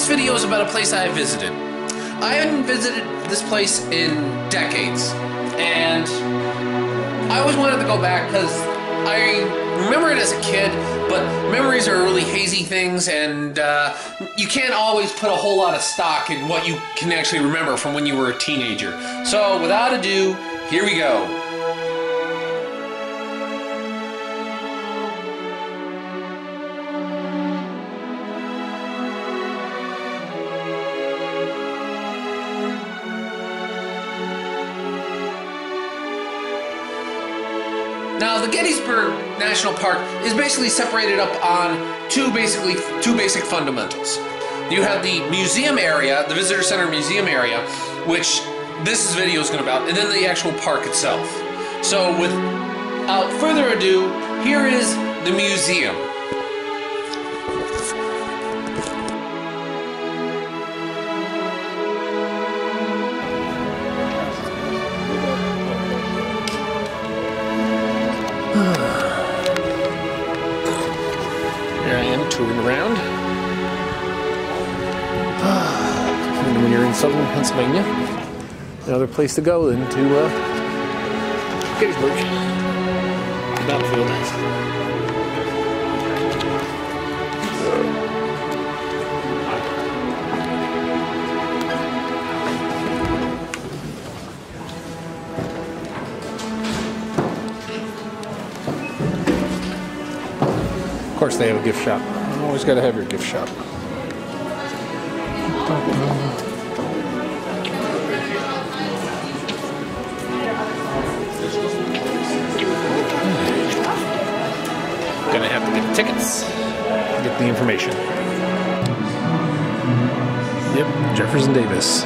This video is about a place I visited. I haven't visited this place in decades, and I always wanted to go back because I remember it as a kid, but memories are really hazy things, and you can't always put a whole lot of stock in what you can actually remember from when you were a teenager. So without ado, here we go. Now, the Gettysburg National Park is basically separated up on two basic fundamentals. You have the museum area, the visitor center museum area, which this video is going to be about, and then the actual park itself. So without further ado, here is the museum. Here I am touring around. And when you're in southern Pennsylvania, another place to go than to Gettysburg Battlefield. Of course they have a gift shop. You always got to have your gift shop. Gonna have to get tickets, get the information. Yep, Jefferson Davis.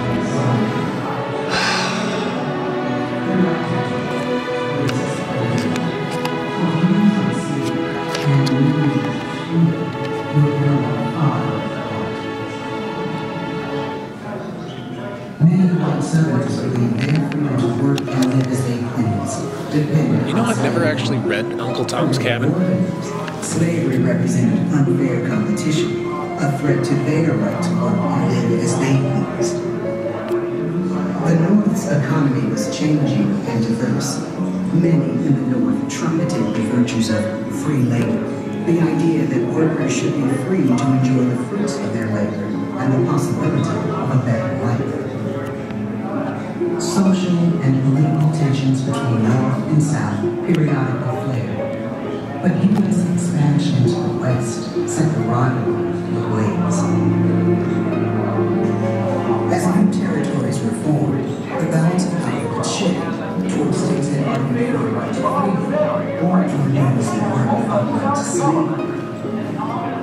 You know, I've never actually read Uncle Tom's Cabin. Slavery represented unfair competition, a threat to their right to work and live as they pleased. The North's economy was changing and diverse. Many in the North trumpeted the virtues of free labor, the idea that workers should be free to enjoy the fruits of their labor and the possibility of a better life. Social and political tensions between North and South periodically flared, but U.S. expansion into the West set the rivalry ablaze. As new territories were formed, the balance of power would shift towards states that argued for the right to freedom or toward those that argued for the right to slavery.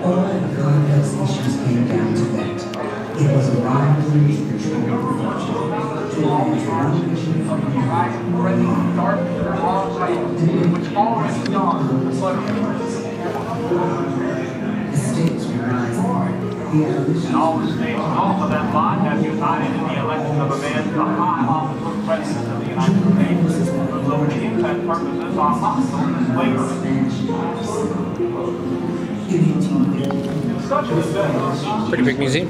All the complex issues came down to that. It was a rivalry that drove the fortune. Which already dawned the Estates were rising. and all the states north of that line have united in the election of a man to the high office of President of the United States, whose for intent purposes are hostile to slavery. Such an event Pretty big museum.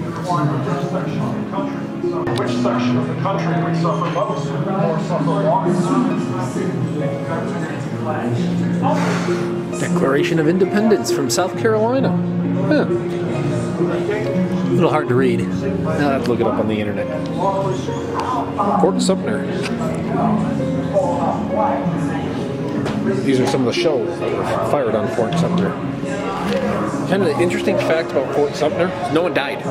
Which section of the country would suffer most or suffer longest? Declaration of Independence from South Carolina. Huh. A little hard to read. I'll have to look it up on the internet. Fort Sumter. These are some of the shells that were fired on Fort Sumter. Kind of the interesting fact about Fort Sumter is no one died.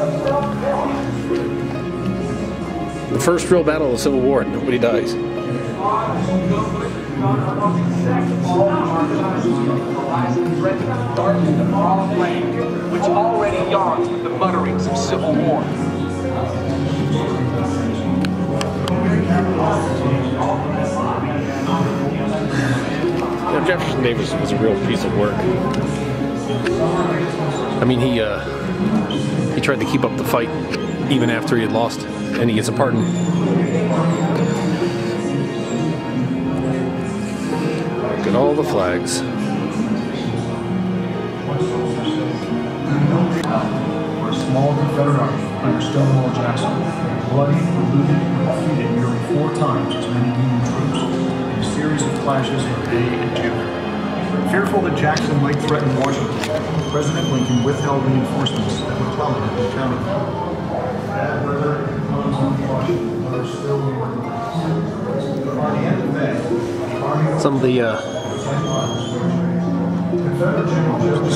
The first real battle of the Civil War, and nobody dies. Which already yawns with the mutterings of civil war. You know, Jefferson Davis was a real piece of work. I mean, he tried to keep up the fight even after he had lost, and he gets a pardon. Look at all the flags. small Confederate army under Stonewall Jackson, bloody, looted, and defeated nearly 4 times as many Union troops in a series of clashes in May and June. Fearful that Jackson might threaten Washington, President Lincoln withheld reinforcements that McClellan had been counting on. Bad weather and clouds on Washington are still organized. By the end of May, Some of the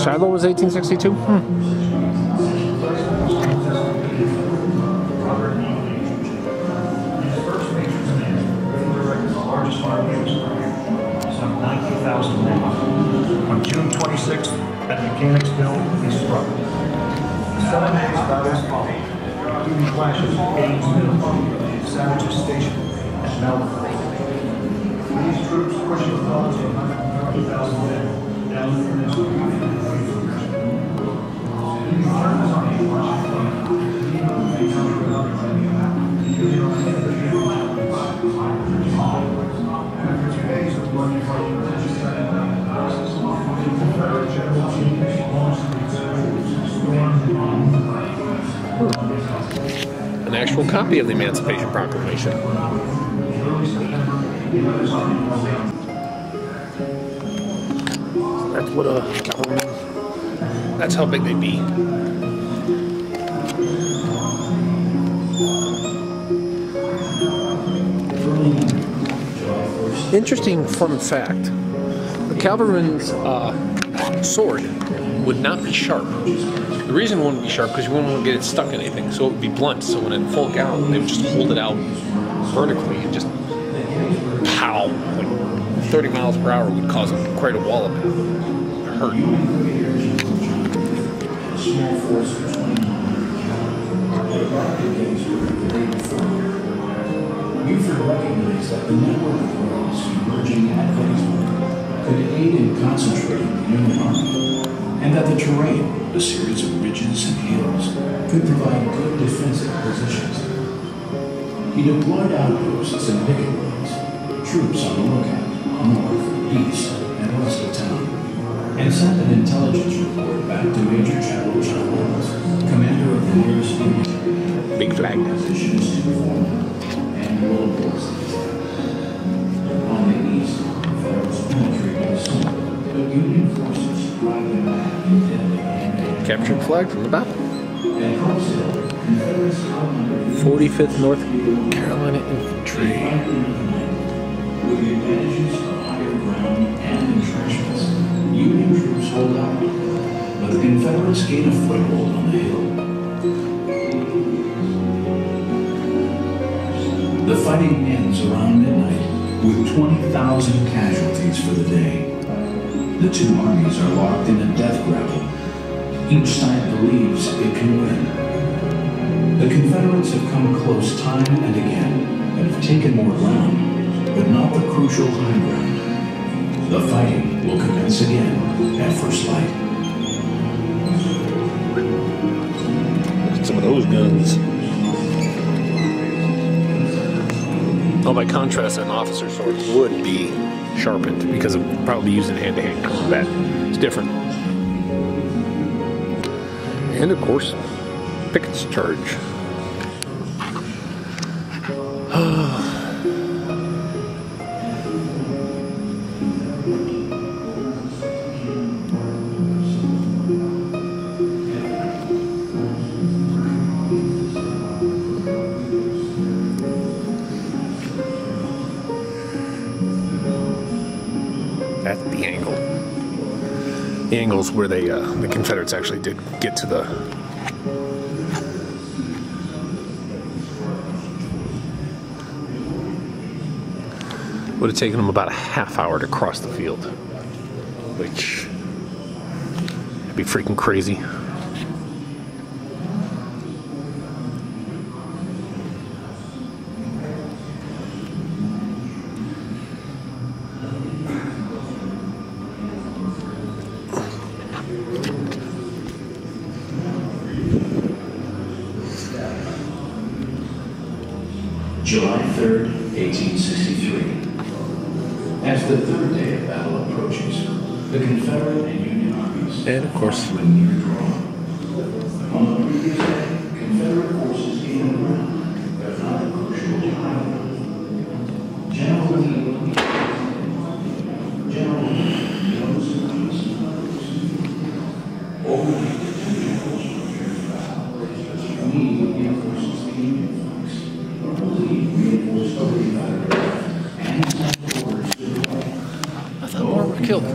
Shiloh was 1862? Some 90,000 men. On June 26th, at Mechanicsville, he struck. 7 days battles followed. Union clashes at Gettysburg, Savage's Station, and Melville. These troops pushing the odds of 120,000 men down the peninsula. Union armies on Washington. After 2 days of bloody fighting, Confederate General James launched An actual copy of the Emancipation Proclamation. That's what that's how big they'd be. Interesting fun fact. The cavalryman's sword would not be sharp. The reason it wouldn't be sharp because you wouldn't want to get it stuck in anything, so it would be blunt. So when in full gallop, they would just hold it out vertically and just pow, like 30 miles per hour would cause quite a wallop. It hurt. Buford recognized that the network of roads emerging at Gettysburg could aid in concentrating the Union Army, and that the terrain, a series of ridges and hills, could provide good defensive positions. He deployed outposts and picket lines, troops on the lookout north, east, and west of town, and sent an intelligence report back to Major General John Reynolds, commander of the nearest Union. Big flag. Positions to inform and will enforce these. On the east, Confederates penetrated the zone, but Union forces drive them back in deadly hand. Captured flag from the battle. At Cross Hill, Confederates outnumbered 45th North Carolina Infantry. with the advantages of higher ground and entrenchments. Union troops hold out, but the Confederates gain a foothold on the hill. The fighting ends around midnight with 20,000 casualties for the day. The two armies are locked in a death grapple. Each side believes it can win. The Confederates have come close time and again and have taken more ground, but not the crucial high ground. The fighting will commence again at first light. Some of those guns. Oh, by contrast, an officer's sword would be sharpened because of probably using hand-to-hand combat. It's different. And of course, Pickett's charge. That's the angle. The angle's where they, the Confederates actually did get to the. Would have taken them about a half hour to cross the field, which would be freaking crazy. July 3rd, 1863. As the third day of battle approaches, the Confederate and Union armies And of course, to a near draw. On the previous day, Confederate forces gained ground, but not the crucial time. General Lee knows overnight, the generals prepared for battle. Lee reinforces the Union flanks. Lee reinforced the Confederate and sent orders to the right. I thought more were killed.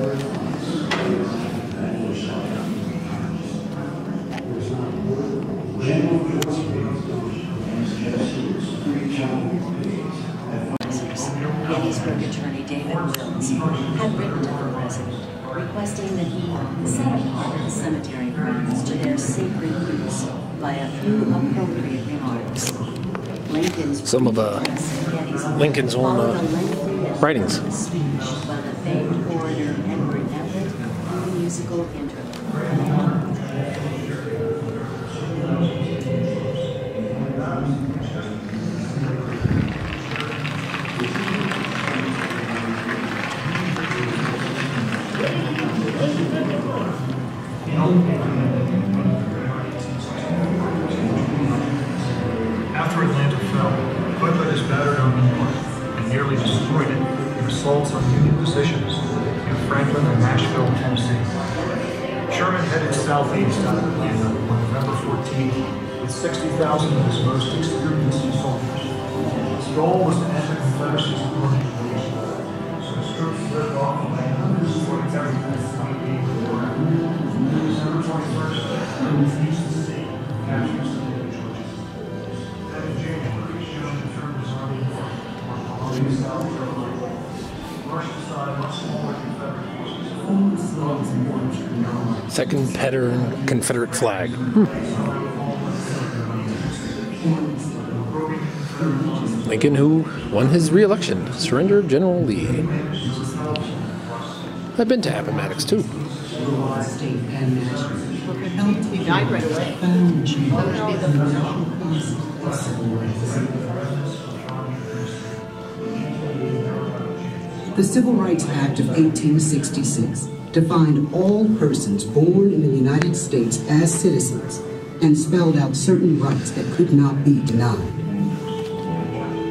Gettysburg attorney David Wills had written to the president requesting that he set apart the cemetery grounds to their sacred use by a few appropriate remarks. Some of Lincoln's own writings. Speech by the famed orator Edward Everett and the musical interlude. After Atlanta fell, Hood his battered on New York and nearly destroyed it in assaults on Union positions in Franklin and Nashville, Tennessee. Sherman headed southeast out of Atlanta on November 14th with 60,000 of his most experienced soldiers. His goal was to end the Confederacy's northern invasion, so his troops lived off the land, destroyed everything from being war. December 21st, they refused to see capture Savannah, Georgia. Then in January, Sherman turned his army north toward Columbia, South Carolina. Rushed aside much smaller Confederate forces. Second pattern Confederate flag. Lincoln, who won his re-election, surrendered General Lee. I've been to Appomattox too. He died right away. The Civil Rights Act of 1866 defined all persons born in the United States as citizens and spelled out certain rights that could not be denied.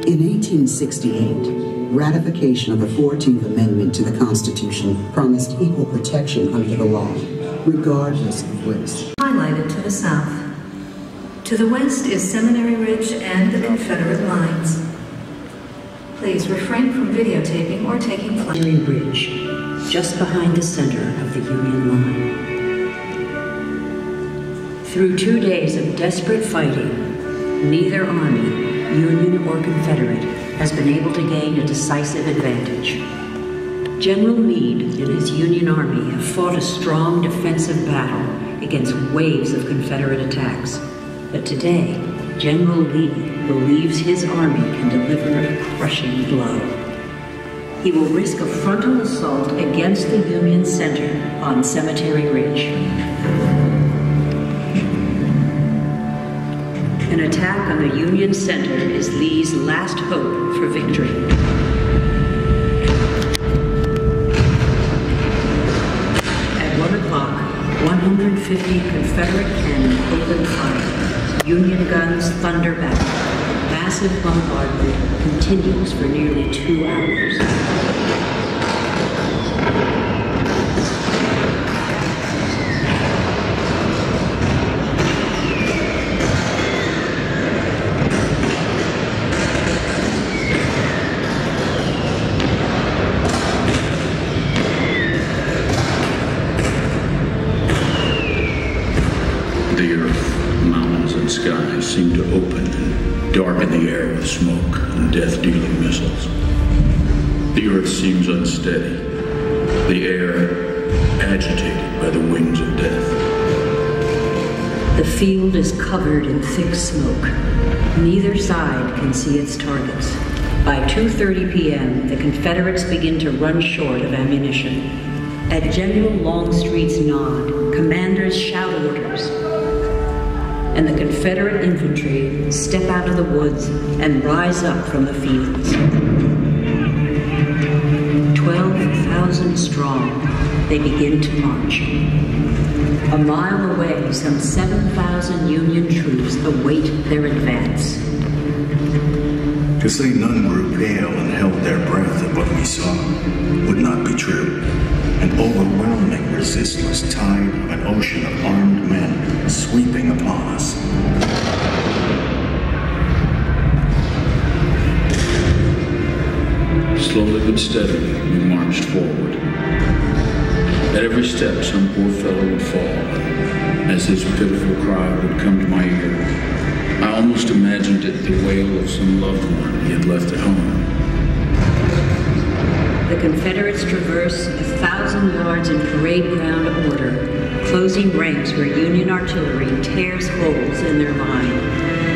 In 1868, ratification of the 14th Amendment to the Constitution promised equal protection under the law, regardless of race. Highlighted to the south. To the west is Seminary Ridge and the Confederate lines. Please refrain from videotaping or taking flight. Ridge, just behind the center of the Union line. Through 2 days of desperate fighting, neither army, Union or Confederate, has been able to gain a decisive advantage. General Meade and his Union Army have fought a strong defensive battle against waves of Confederate attacks. But today, General Lee believes his army can deliver a crushing blow. He will risk a frontal assault against the Union center on Cemetery Ridge. An attack on the Union center is Lee's last hope for victory. At 1 o'clock, 150 Confederate cannon opened fire. Union guns thunder back. Massive bombardment continues for nearly 2 hours. The earth, mountains, and sky seem to open and darken the air with smoke and death-dealing missiles. The earth seems unsteady, the air agitated by the winds of death. The field is covered in thick smoke. Neither side can see its targets. By 2:30 p.m., the Confederates begin to run short of ammunition. At General Longstreet's nod, commanders shout orders, and the Confederate infantry step out of the woods and rise up from the fields. 12,000 1,000 strong, they begin to march. A mile away, some 7,000 Union troops await their advance. To say none grew pale and held their breath at what we saw would not be true. An overwhelming, resistless tide of an ocean of armed men sweeping upon us. Slowly but steadily, we marched forward. At every step, some poor fellow would fall. As his pitiful cry would come to my ear, I almost imagined it the wail of some loved one he had left at home. The Confederates traverse 1,000 yards in parade ground order, closing ranks where Union artillery tears holes in their line.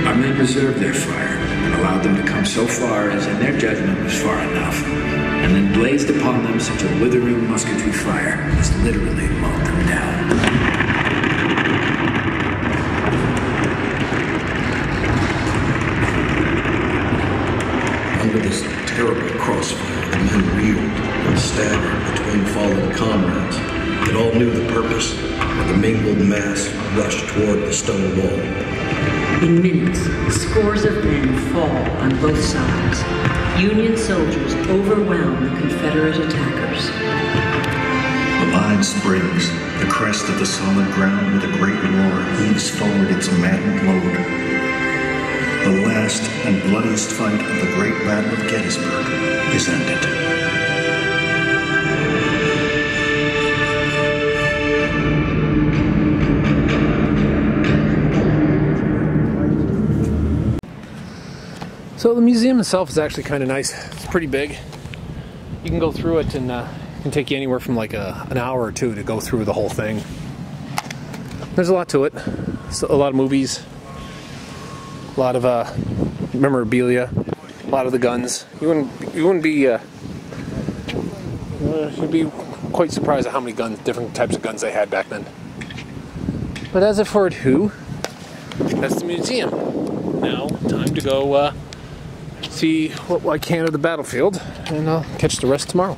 Our men reserved their fire and allowed them to come so far as in their judgment was far enough, and then blazed upon them such a withering musketry fire as literally mowed them down. Under this terrible crossfire, the men reeled and staggered between fallen comrades, but all knew the purpose. The mingled mass rushed toward the stone wall. In minutes, scores of men fall on both sides. Union soldiers overwhelm the Confederate attackers. The line springs. The crest of the solid ground with a great roar heaves forward its maddened load. The last and bloodiest fight of the great Battle of Gettysburg is ended. So the museum itself is actually kind of nice. It's pretty big. You can go through it, and it can take you anywhere from like an hour or two to go through the whole thing. There's a lot to it. So a lot of movies, a lot of memorabilia, a lot of the guns. You wouldn't be you'd be quite surprised at how many guns, different types of guns they had back then. But as for it, that's the museum. Now, time to go see what I can of the battlefield, and I'll catch the rest tomorrow.